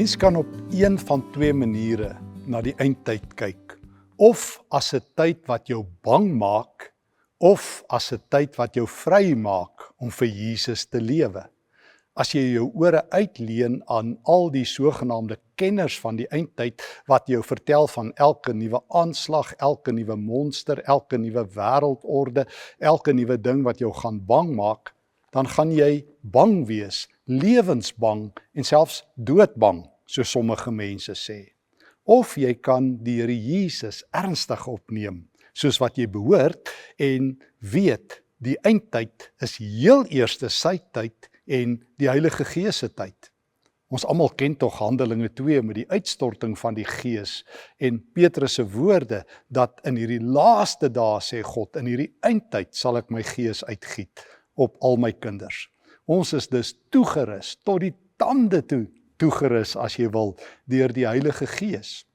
Mens kan op een van twee maniere na die eindtyd kyk. Of as 'n tyd wat jou bang maak, of as 'n tyd wat jou vry maak om vir Jesus te lewe. As jy jou ore uitleen aan al die sogenaamde kenners van die eindtyd wat jou vertel van elke nuwe aanslag, elke nuwe monster, elke nuwe wêreldorde, elke nuwe ding wat jou gaan bang maak, dan gaan jy bang wees, lewensbang en selfs doodbang, so sommige mense sê. Of jy kan die Here Jesus ernstig opneem, soos wat jy behoort, en weet, die eindtyd is heel eerste sy tyd en die Heilige Gees se tyd. Ons almal ken tog Handelinge 2 met die uitstorting van die Gees en Petrus se woorde dat in hierdie laaste dae, sê God, in hierdie eindtyd sal ek my Gees uitgiet op al my kinders. Ons is dus toegerus, tot die tande toegerus as jy wil, deur die Heilige Gees.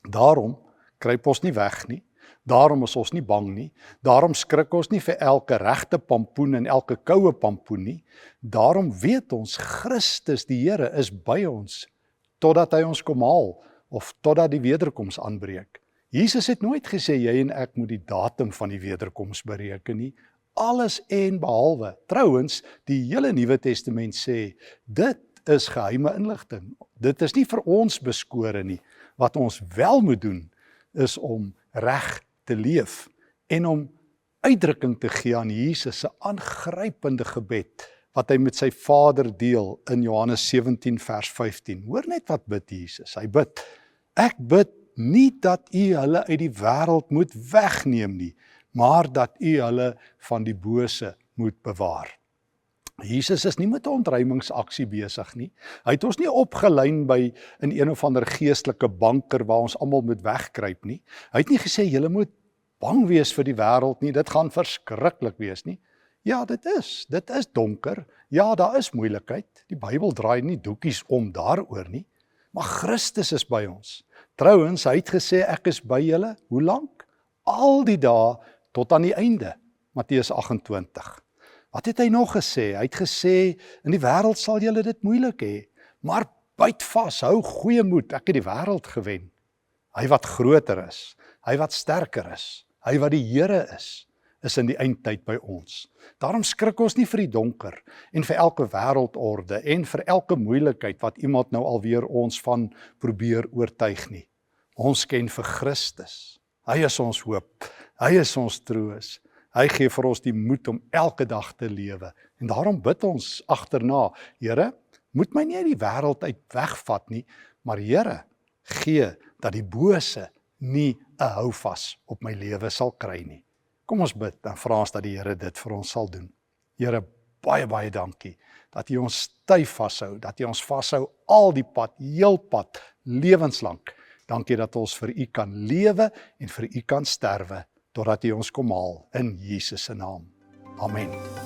Daarom kruip ons nie weg nie, daarom is ons nie bang nie, daarom skrik ons nie vir elke regte pampoen en elke koue pampoen nie, daarom weet ons Christus die Here is by ons, totdat hy ons kom haal, of totdat die wederkoms aanbreek. Jesus het nooit gesê, jy en ek moet die datum van die wederkoms bereken nie, alles en behalwe. Trouwens, die hele Nuwe Testament sê, dit is geheime inligting. Dit is nie vir ons beskore nie. Wat ons wel moet doen, is om reg te leef en om uitdrukking te gee aan Jesus se aangrypende gebed, wat hy met sy Vader deel in Johannes 17 vers 15. Hoor net wat bid Jesus. Hy bid, ek bid nie dat u hulle uit die wêreld moet wegneem nie, maar dat u hulle van die bose moet bewaar. Jesus is nie met 'n ontruimingsaksie besig nie. Hy het ons nie opgelyn by in een of ander geestelike banker waar ons almal moet wegkruip nie. Hy het nie gesê, julle moet bang wees vir die wêreld nie, dit gaan verskriklik wees nie. Ja, dit is donker. Ja, daar is moeilikheid. Die Bybel draai nie doekies om daaroor nie. Maar Christus is by ons. Trouwens, hy het gesê, ek is by julle, hoe lank? Al die dae tot aan die einde, Matteus 28. Wat het hy nog gesê? Hy het gesê, in die wêreld sal julle dit moeilik hê, maar byt vas, hou goeie moed, ek het die wêreld gewen. Hy wat groter is, hy wat sterker is, hy wat die Here is in die eindtyd by ons. Daarom skrik ons nie vir die donker, en vir elke wêreldorde, en vir elke moeilikheid wat iemand nou alweer ons van probeer oortuig nie. Ons ken vir Christus, hy is ons hoop, hy is ons troos, hy gee vir ons die moed om elke dag te lewe. En daarom bid ons agterna, Here, moet my nie uit die wêreld uit wegvat nie, maar Here, gee dat die bose nie 'n houvas op my lewe sal kry nie. Kom ons bid en vra ons dat die Here dit vir ons sal doen. Here, baie, baie dankie, dat U ons styf vashou, dat U ons vashou al die pad, heel pad, lewenslank. Dankie dat ons vir U kan lewe en vir U kan sterwe, totdat U ons kom haal in Jesus se naam. Amen.